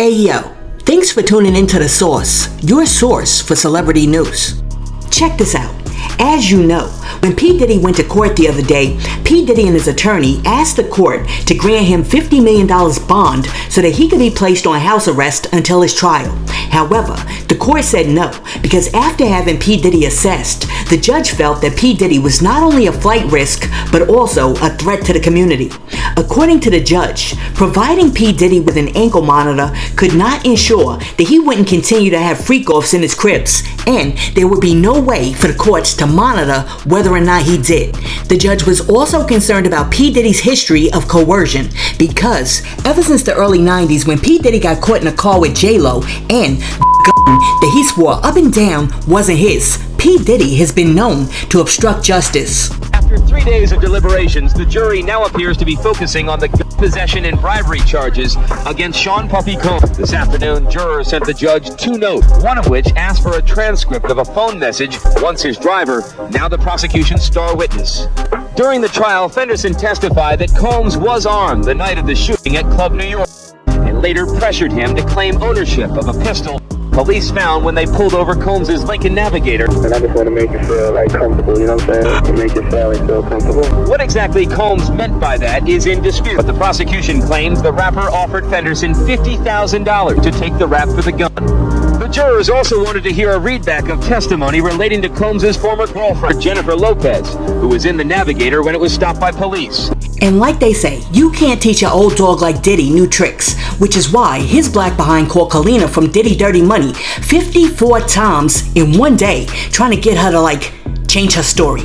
Hey yo, thanks for tuning into The Source, your source for celebrity news. Check this out. As you know, when P. Diddy went to court the other day, P. Diddy and his attorney asked the court to grant him $50 million bond so that he could be placed on house arrest until his trial. However, the court said no, because after having P. Diddy assessed, the judge felt that P. Diddy was not only a flight risk, but also a threat to the community. According to the judge, providing P. Diddy with an ankle monitor could not ensure that he wouldn't continue to have freak-offs in his cribs, and there would be no way for the courts to monitor whether or not he did. The judge was also concerned about P. Diddy's history of coercion, because ever since the early 90s when P. Diddy got caught in a car with J-Lo and that he swore up and down wasn't his, P. Diddy has been known to obstruct justice. After 3 days of deliberations, the jury now appears to be focusing on the possession and bribery charges against Sean Puffy Combs. This afternoon, jurors sent the judge 2 notes, one of which asked for a transcript of a phone message, once his driver, now the prosecution's star witness. During the trial, Fenderson testified that Combs was armed the night of the shooting at Club New York and later pressured him to claim ownership of a pistol police found when they pulled over Combs' Lincoln Navigator. And I just want to make you feel comfortable, you know what I'm saying? To make your family feel comfortable. What exactly Combs meant by that is in dispute, but the prosecution claims the rapper offered Fenderson $50,000 to take the rap for the gun. The jurors also wanted to hear a readback of testimony relating to Combs' former girlfriend, Jennifer Lopez, who was in the Navigator when it was stopped by police. And like they say, you can't teach an old dog like Diddy new tricks, which is why his black behind called Kalina from Diddy Dirty Money 54 times in one day, trying to get her to change her story.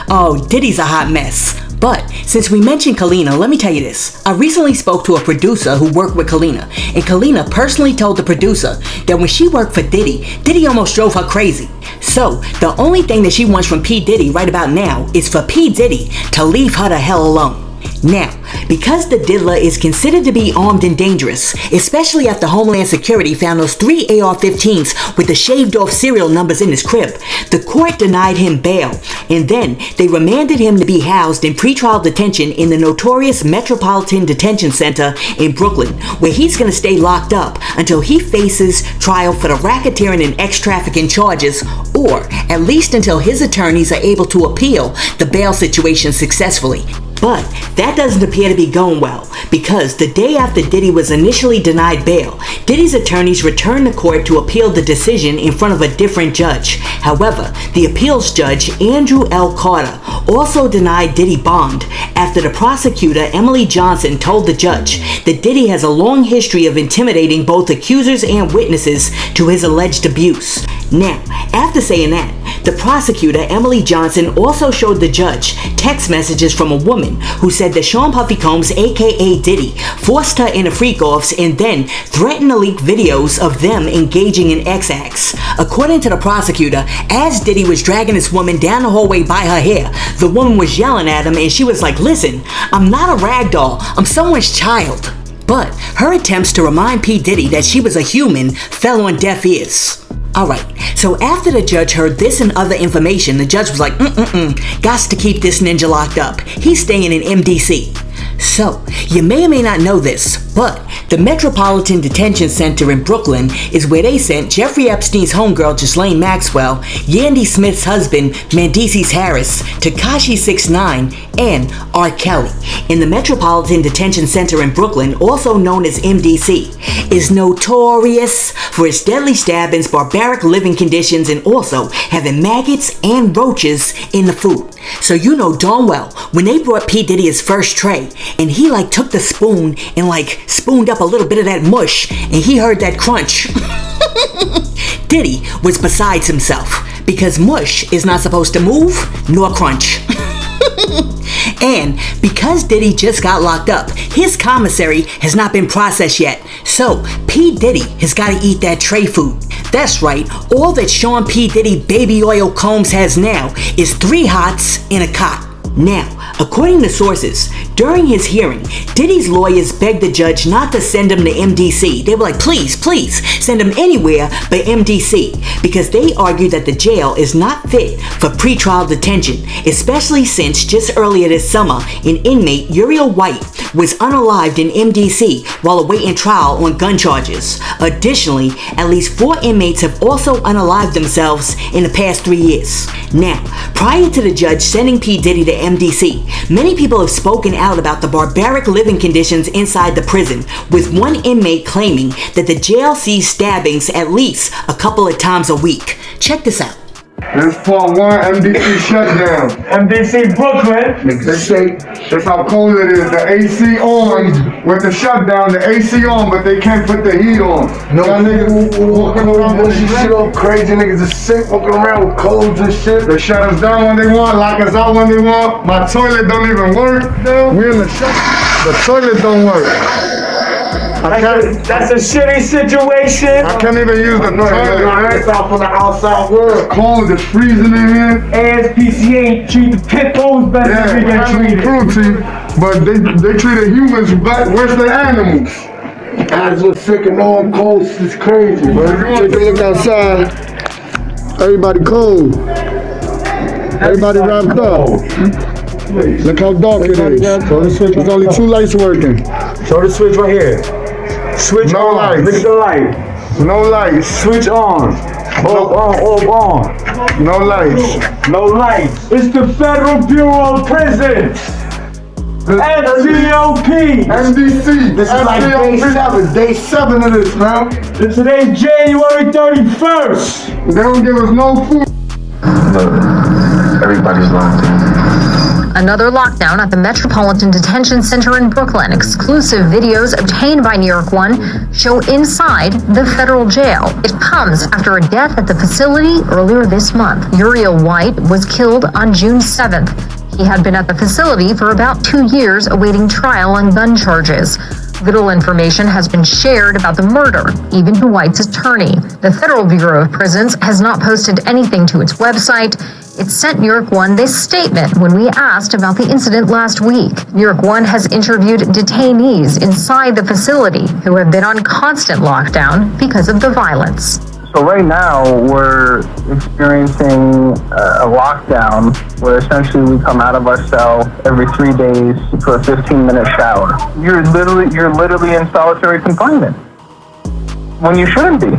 Oh, Diddy's a hot mess. But since we mentioned Kalina, let me tell you this. I recently spoke to a producer who worked with Kalina, and Kalina personally told the producer that when she worked for Diddy, Diddy almost drove her crazy. So the only thing that she wants from P. Diddy right about now is for P. Diddy to leave her the hell alone. Now, because the diddler is considered to be armed and dangerous, especially after Homeland Security found those 3 AR-15s with the shaved off serial numbers in his crib, the court denied him bail, and then they remanded him to be housed in pretrial detention in the notorious Metropolitan Detention Center in Brooklyn, where he's going to stay locked up until he faces trial for the racketeering and ex-trafficking charges, or at least until his attorneys are able to appeal the bail situation successfully. But that doesn't appear to be going well, because the day after Diddy was initially denied bail, Diddy's attorneys returned to court to appeal the decision in front of a different judge. However, the appeals judge, Andrew L. Carter, also denied Diddy bond after the prosecutor, Emily Johnson, told the judge that Diddy has a long history of intimidating both accusers and witnesses to his alleged abuse. Now, after saying that, the prosecutor, Emily Johnson, also showed the judge text messages from a woman who said that Sean Puffy Combs, aka Diddy, forced her into freak-offs and then threatened to leak videos of them engaging in X acts. According to the prosecutor, as Diddy was dragging this woman down the hallway by her hair, the woman was yelling at him and she was like, "Listen, I'm not a rag doll, I'm someone's child." But her attempts to remind P. Diddy that she was a human fell on deaf ears. Alright, so after the judge heard this and other information, the judge was like, gots to keep this ninja locked up. He's staying in MDC. So, you may or may not know this, but the Metropolitan Detention Center in Brooklyn is where they sent Jeffrey Epstein's homegirl Ghislaine Maxwell, Yandy Smith's husband Mendeecees Harris, Tekashi 6ix9ine, and R. Kelly. And the Metropolitan Detention Center in Brooklyn, also known as MDC, is notorious for its deadly stabbings, barbaric living conditions, and also having maggots and roaches in the food. So you know darn well, when they brought P. Diddy his first tray, and he took the spoon and spooned up a little bit of that mush, and he heard that crunch, Diddy was besides himself, because mush is not supposed to move nor crunch. And because Diddy just got locked up, his commissary has not been processed yet. So P. Diddy has got to eat that tray food. That's right, all that Sean P. Diddy Baby Oil Combs has now is 3 hots and a cot. Now, according to sources, During his hearing, Diddy's lawyers begged the judge not to send him to MDC. They were like, please, please, send him anywhere but MDC, because they argued that the jail is not fit for pretrial detention, especially since just earlier this summer, an inmate, Uriel White, was unalived in MDC while awaiting trial on gun charges. Additionally, at least 4 inmates have also unalived themselves in the past 3 years. Now, prior to the judge sending P. Diddy to MDC, many people have spoken out about the barbaric living conditions inside the prison, with one inmate claiming that the jail sees stabbings at least a couple of times a week. Check this out. This part 1, MDC shutdown. MDC Brooklyn. They say that's how cold it is. The AC on with the shutdown. The AC on, but they can't put the heat on. No niggas walking around with shit all crazy. Niggas is sick walking around with colds and shit. They shut us down when they want, lock us out when they want. My toilet don't even work. We in the shut. The toilet don't work. That's a shitty situation. I can't even use the toilet. It's out from the outside world. Cold, it's freezing in here. ASPCA treat the pit bulls better than we get treated. Cruelty, but they treated humans worse than animals. Guys look sick and all cold. It's crazy, bro. Take a look outside. Everybody cold. Everybody wrapped up. Look how dark it is. So there's only 2 lights working. Show the switch right here. Switch No on. lights. Look at the light. No lights. Switch on. Off on. No lights. No lights. It's the Federal Bureau of Prisons. FCOP. MDC. This is like day 7 of this, man. Today's January 31st. They don't give us no food. Look, everybody's locked in. Another lockdown at the Metropolitan Detention Center in Brooklyn. Exclusive videos obtained by New York One show inside the federal jail. It comes after a death at the facility earlier this month. Uriel White was killed on June 7th. He had been at the facility for about 2 years awaiting trial on gun charges. Little information has been shared about the murder, even to White's attorney. The Federal Bureau of Prisons has not posted anything to its website. It sent New York One this statement when we asked about the incident last week. New York One has interviewed detainees inside the facility who have been on constant lockdown because of the violence. So right now we're experiencing a lockdown where essentially we come out of our cell every 3 days for a 15-minute shower. You're literally in solitary confinement when you shouldn't be.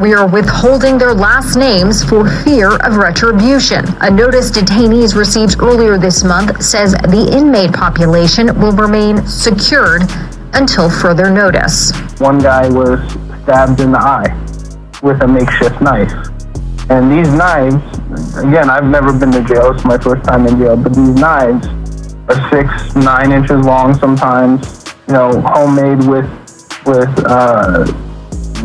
We are withholding their last names for fear of retribution. A notice detainees received earlier this month says the inmate population will remain secured until further notice. One guy was stabbed in the eye with a makeshift knife. And these knives, again, I've never been to jail, it's my first time in jail, but these knives are 6, 9 inches long sometimes, homemade with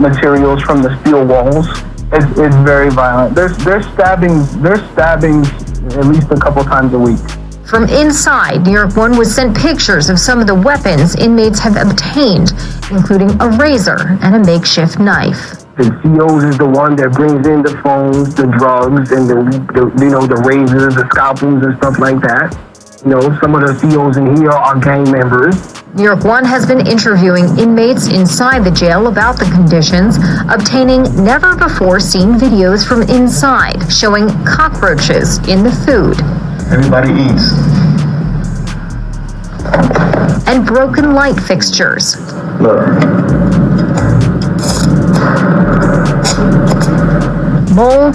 materials from the steel walls. It's very violent. There's stabbings at least a couple times a week. From inside, New York One was sent pictures of some of the weapons inmates have obtained, including a razor and a makeshift knife. The COs is the one that brings in the phones, the drugs, and the razors, the scalpels, and stuff like that. Some of the COs in here are gang members. New York One has been interviewing inmates inside the jail about the conditions, obtaining never-before-seen videos from inside, showing cockroaches in the food. Everybody eats. And broken light fixtures. Look. Mold.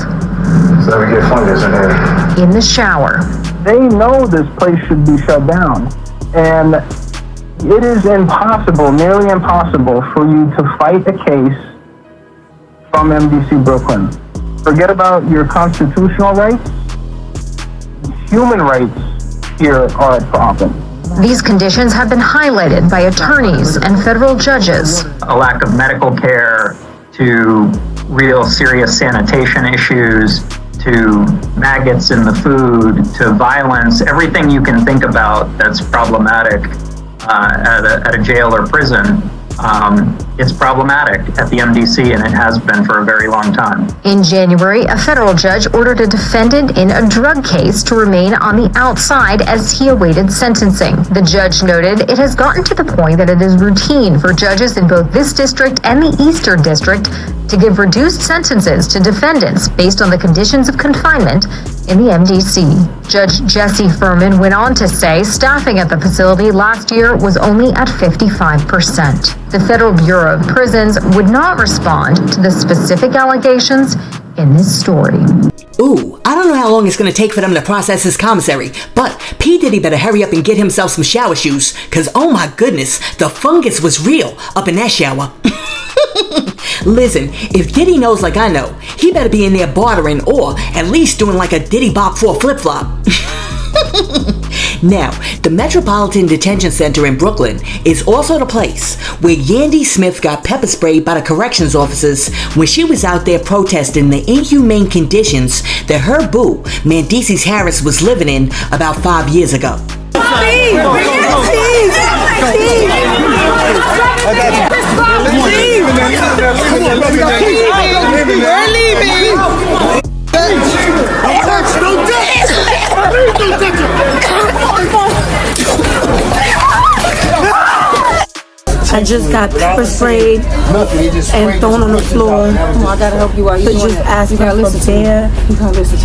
So we get fungus in here. In the shower. They know this place should be shut down. And it is impossible, nearly impossible, for you to fight a case from MDC Brooklyn. Forget about your constitutional rights. Human rights here are at problem. These conditions have been highlighted by attorneys and federal judges. A lack of medical care, to real serious sanitation issues, to maggots in the food, to violence, everything you can think about that's problematic at a jail or prison It's problematic at the MDC, and it has been for a very long time. In January, a federal judge ordered a defendant in a drug case to remain on the outside as he awaited sentencing. The judge noted it has gotten to the point that it is routine for judges in both this district and the Eastern District to give reduced sentences to defendants based on the conditions of confinement in the MDC. Judge Jesse Furman went on to say staffing at the facility last year was only at 55%. The Federal Bureau of Prisons would not respond to the specific allegations in this story. Ooh, I don't know how long it's gonna take for them to process his commissary, but P. Diddy better hurry up and get himself some shower shoes, cause oh my goodness, the fungus was real up in that shower. Listen, if Diddy knows like I know, he better be in there bartering or at least doing like a Diddy Bop 4 flip-flop. Now, the Metropolitan Detention Center in Brooklyn is also the place where Yandy Smith got pepper sprayed by the corrections officers when she was out there protesting the inhumane conditions that her boo, MDC Harris, was living in about 5 years ago. I just got pepper sprayed and thrown on the floor. I gotta help you out. So just asking for bare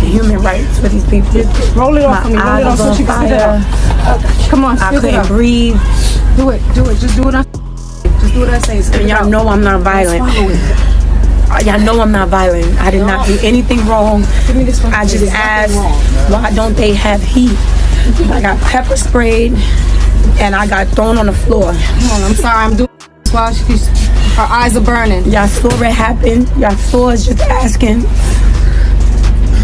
human rights for these people. Roll it off for me. Roll it off so she can spit it out. Come on, I couldn't breathe. Do it. Just do it. Just do what I say. And y'all know I'm not violent. Y'all know I'm not violent. I did not do anything wrong. I just asked, why don't they have heat? I got pepper sprayed and I got thrown on the floor. I'm sorry, I'm doing this while her eyes are burning. Y'all saw what happened. Y'all saw us just asking.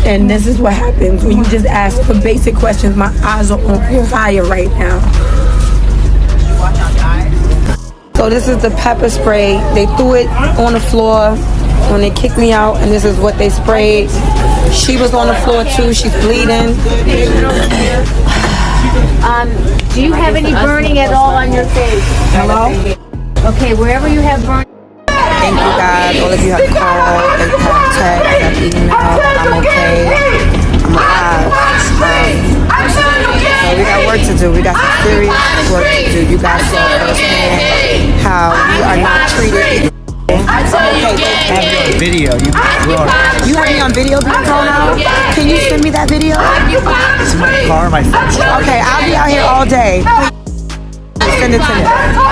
And this is what happens when you just ask for basic questions. My eyes are on fire right now. So this is the pepper spray. They threw it on the floor when they kicked me out, and this is what they sprayed. She was on the floor too. She's bleeding. Do you have any burning at all on your face? Hello? Okay, wherever you have burning. Thank you, God. All of you have called. Thank you have text. I'm eating out. I'm okay. I'm alive. So we got work to do. We got some serious work to do. You guys saw firsthand how we are not treated. I'm okay. Video. You have me on video being thrown out? Can you send me that video? It's my car, my phone. Okay, I'll be out here all day. Please send it to me.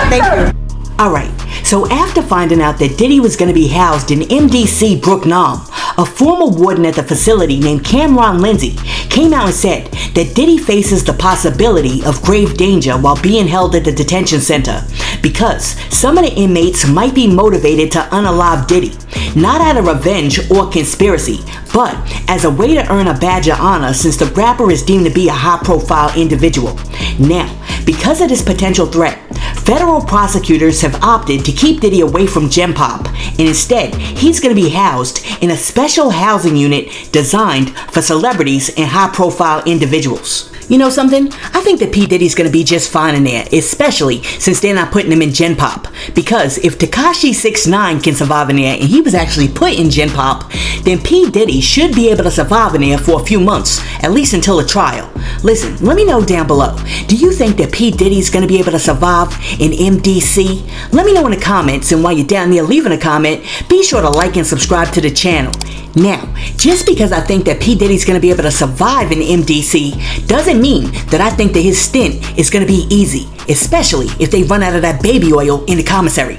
Thank you. Alright, so after finding out that Diddy was going to be housed in MDC Brooklyn, a former warden at the facility named Cameron Lindsay came out and said that Diddy faces the possibility of grave danger while being held at the detention center because some of the inmates might be motivated to unalive Diddy, not out of revenge or conspiracy, but as a way to earn a badge of honor since the rapper is deemed to be a high-profile individual. Now, because of this potential threat, federal prosecutors have opted to keep Diddy away from Gen Pop, and instead, he's going to be housed in a special housing unit designed for celebrities and high-profile individuals. You know something? I think that P. Diddy's gonna be just fine in there, especially since they're not putting him in Gen Pop. Because if Tekashi 6ix9ine can survive in there, and he was actually put in Gen Pop, then P. Diddy should be able to survive in there for a few months, at least until a trial. Listen, let me know down below. Do you think that P. Diddy's gonna be able to survive in MDC? Let me know in the comments, and while you're down there leaving a comment, be sure to like and subscribe to the channel. Now, just because I think that P. Diddy's gonna be able to survive in MDC doesn't mean that I think that his stint is gonna be easy, especially if they run out of that baby oil in the commissary.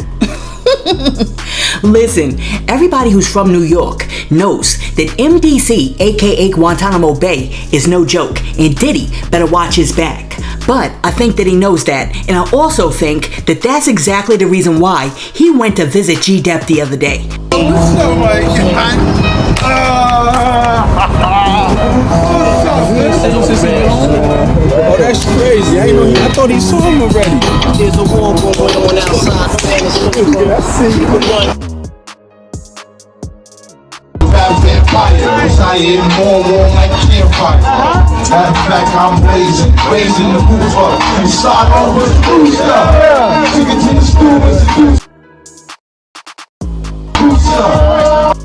Listen, everybody who's from New York knows that MDC, aka Guantanamo Bay, is no joke, and Diddy better watch his back. But I think that he knows that, and I also think that that's exactly the reason why he went to visit G-Dep the other day. Oh, that's crazy. I thought he saw him already. There's a war going on outside. I see you. I am more warm like campfire. Matter of fact, I'm blazing the roof up. Inside all the food stuff. Take it to the stool.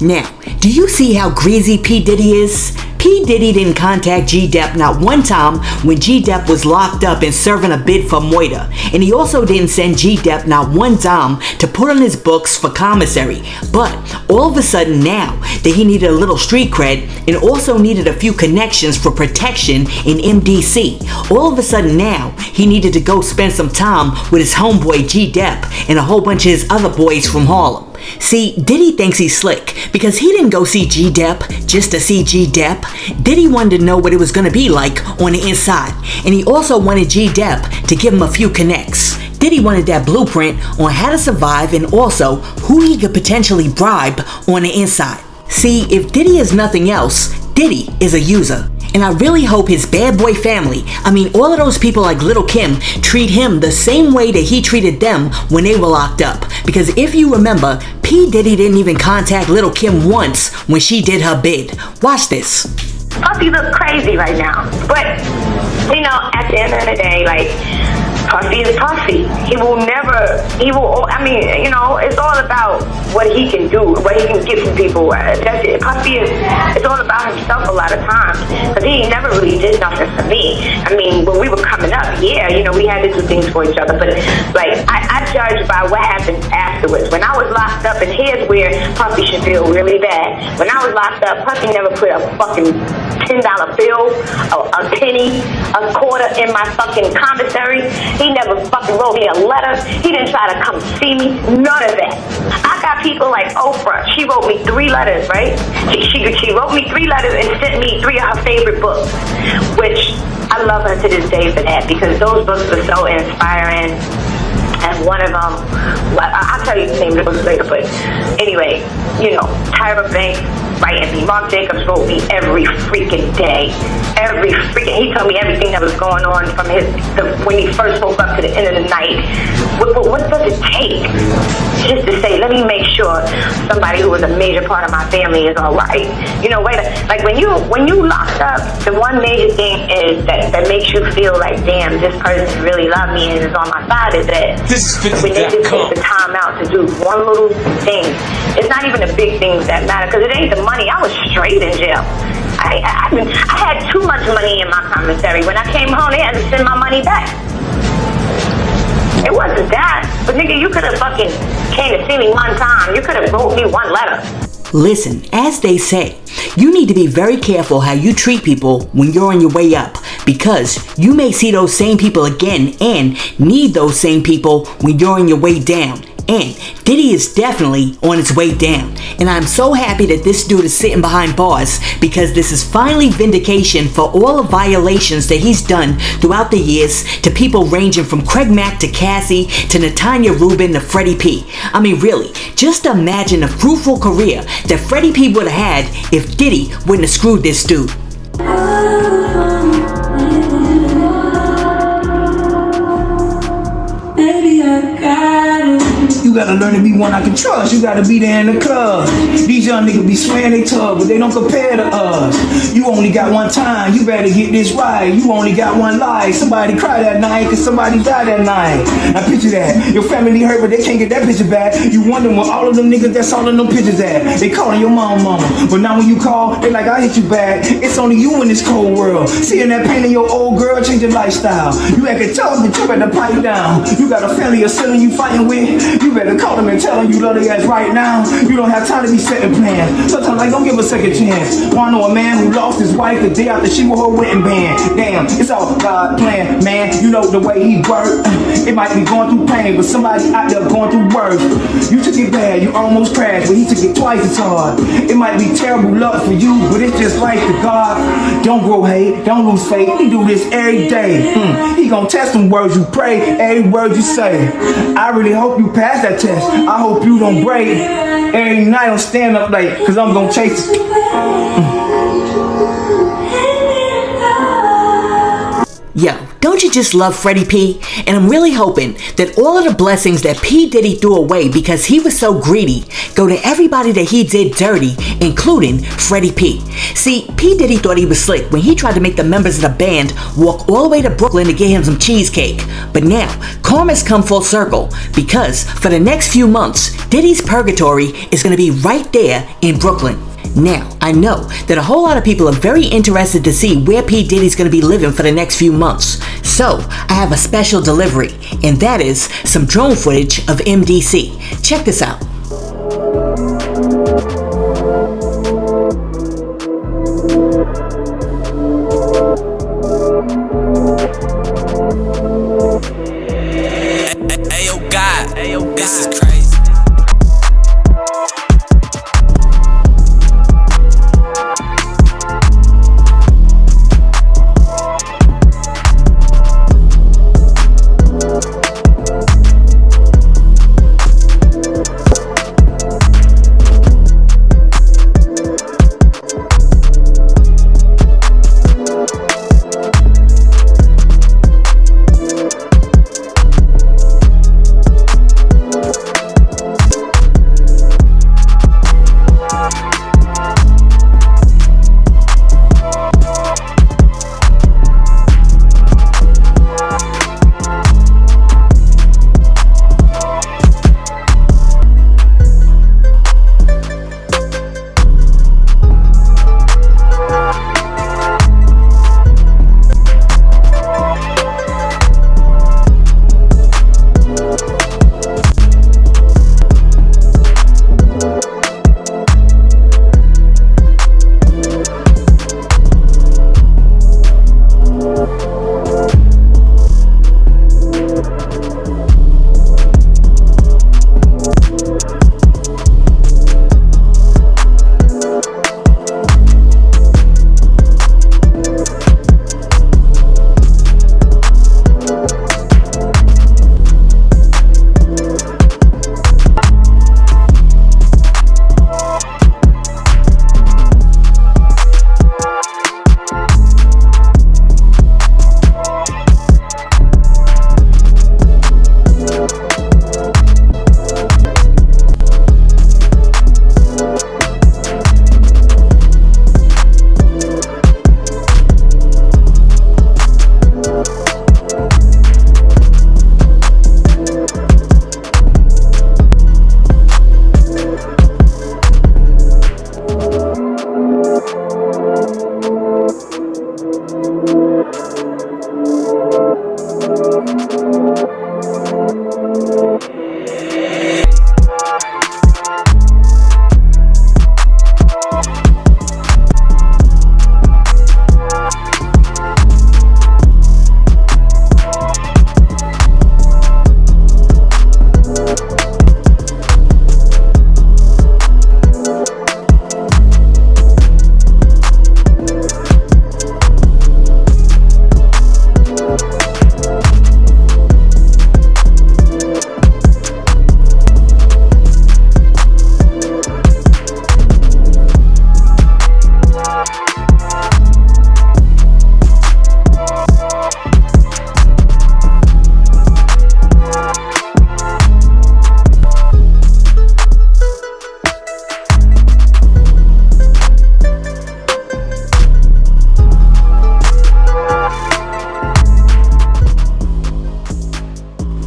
Now, do you see how greasy P. Diddy is? P. Diddy didn't contact G-Dep not one time when G-Dep was locked up and serving a bid for moita. And he also didn't send G-Dep not one time to put on his books for commissary. But all of a sudden now that he needed a little street cred and also needed a few connections for protection in MDC, all of a sudden now he needed to go spend some time with his homeboy G-Dep and a whole bunch of his other boys from Harlem. See, Diddy thinks he's slick because he didn't go see G-Dep just to see G-Dep. Diddy wanted to know what it was going to be like on the inside, and he also wanted G-Dep to give him a few connects. Diddy wanted that blueprint on how to survive and also who he could potentially bribe on the inside. See, if Diddy is nothing else, Diddy is a user. And I really hope his bad boy family, all of those people like Lil' Kim, treat him the same way that he treated them when they were locked up. Because if you remember, P. Diddy didn't even contact Lil' Kim once when she did her bid. Watch this. Puffy looks crazy right now. But, at the end of the day, Puffy is Puffy. It's all about what he can do, what he can give to people. Puffy it's all about himself a lot of times, because he never really did nothing for me. When we were coming up, we had to do things for each other, but I judge by what happened afterwards. When I was locked up, and here's where Puffy should feel really bad. When I was locked up, Puffy never put a fucking $10 bill, a penny, a quarter in my fucking commissary. He never fucking wrote me a letter. He didn't try to come see me. None of that. I got people like Oprah. She wrote me 3 letters, right? She wrote me 3 letters and sent me 3 of her favorite books, which I love her to this day for that, because those books were so inspiring. And one of them, I'll tell you the name of the books later, but anyway, Tyra Banks writing me. Mark Jacobs wrote me every freaking day. He told me everything that was going on from when he first woke up to the end of the night. What does it take just to say, let me make sure somebody who was a major part of my family is all right? When you locked up, the one major thing is that makes you feel like, damn, this person really loved me and is on my side, is that when they just take the time out to do one little thing. It's not even the big things that matter, because it ain't the money. I was straight in jail. I had too much money in my commissary. When I came home, they had to send my money back. It wasn't that. But nigga, you could have fucking came to see me one time. You could have wrote me 1 letter. Listen, as they say, you need to be very careful how you treat people when you're on your way up, because you may see those same people again and need those same people when you're on your way down. And Diddy is definitely on his way down. And I'm so happy that this dude is sitting behind bars, because this is finally vindication for all the violations that he's done throughout the years to people ranging from Craig Mack to Cassie to Natanya Rubin to Freddie P. Really, just imagine the fruitful career that Freddie P would have had if Diddy wouldn't have screwed this dude. You gotta learn to be one I can trust. You gotta be there in the club. These young niggas be swearing they tough, but they don't compare to us. You only got one time, you better get this right. You only got one life. Somebody cry that night, cause somebody died that night. Now picture that. Your family hurt, but they can't get that picture back. You wonder where all of them niggas that's all of them pictures at. They calling your mama. But now when you call, they like, I hit you back. It's only you in this cold world. Seeing that pain in your old girl change your lifestyle. You acting tough, but you better pipe down. You got a family or ceiling you fighting with. You better call them and tell them you love their ass right now. You don't have time to be setting plans. Sometimes don't give a second chance. Wanna know a man who lost his wife the day after she wore her wedding band? Damn, it's all God plan, man. You know the way he worked. It might be going through pain, but somebody out there going through worse. You took it bad, you almost crashed, but he took it twice as hard. It might be terrible luck for you, but it's just life to God. Don't grow hate, don't lose faith. He do this every day. He gonna test them words you pray, every word you say. I really hope you pass that test. I hope you don't break. Every night I'm stand up late, cause I'm gonna chase it. Yo, don't Don't you just love Freddie P? And I'm really hoping that all of the blessings that P. Diddy threw away because he was so greedy go to everybody that he did dirty, including Freddie P. See, P. Diddy thought he was slick when he tried to make the members of the band walk all the way to Brooklyn to get him some cheesecake. But now, karma's come full circle because for the next few months, Diddy's purgatory is going to be right there in Brooklyn. Now, I know that a whole lot of people are very interested to see where P. Diddy's going to be living for the next few months. So, I have a special delivery, and that is some drone footage of MDC. Check this out. Ayo, God, this is crazy.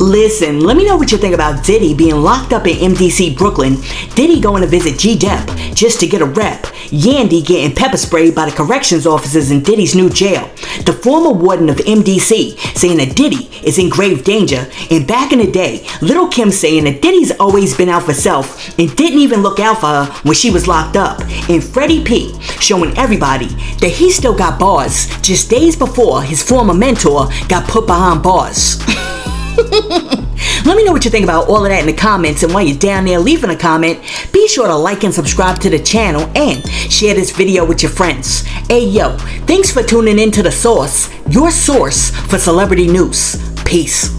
Listen, let me know what you think about Diddy being locked up in MDC Brooklyn, Diddy going to visit G-Dep just to get a rep, Yandy getting pepper sprayed by the corrections officers in Diddy's new jail, the former warden of MDC saying that Diddy is in grave danger, and back in the day, Little Kim saying that Diddy's always been out for self and didn't even look out for her when she was locked up, and Freddie P showing everybody that he still got bars just days before his former mentor got put behind bars. Let me know what you think about all of that in the comments, and while you're down there leaving a comment, be sure to like and subscribe to the channel and share this video with your friends. Hey yo, thanks for tuning in to The Source, your source for celebrity news. Peace.